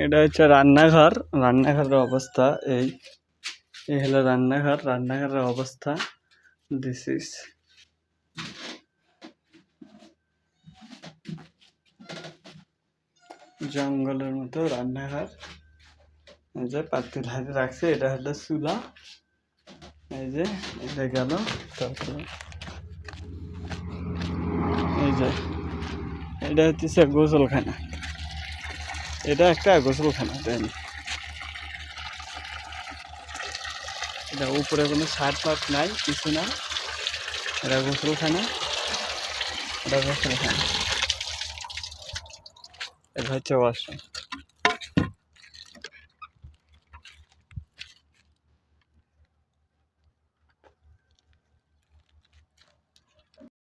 এটা হচ্ছে রান্নাঘর। রান্নাঘরের অবস্থা এই হলো রান্নাঘর। রান্নাঘরের অবস্থা দিস ইজ জঙ্গলের মতো রান্নাঘর। এই যে পাতিল হাতে রাখছে, এটা হলো চুলা। এই যে এটা গেল, তারপরে এই যে এটা হচ্ছে গোসলখানা। এটা একটা গোসলখানা দেন। এটা উপরে কোনো ছাদ পাত নাই, কিছু না। এটা গোসলখানা, এটা গোসলখানা, এটা হচ্ছে ওয়াশরুম।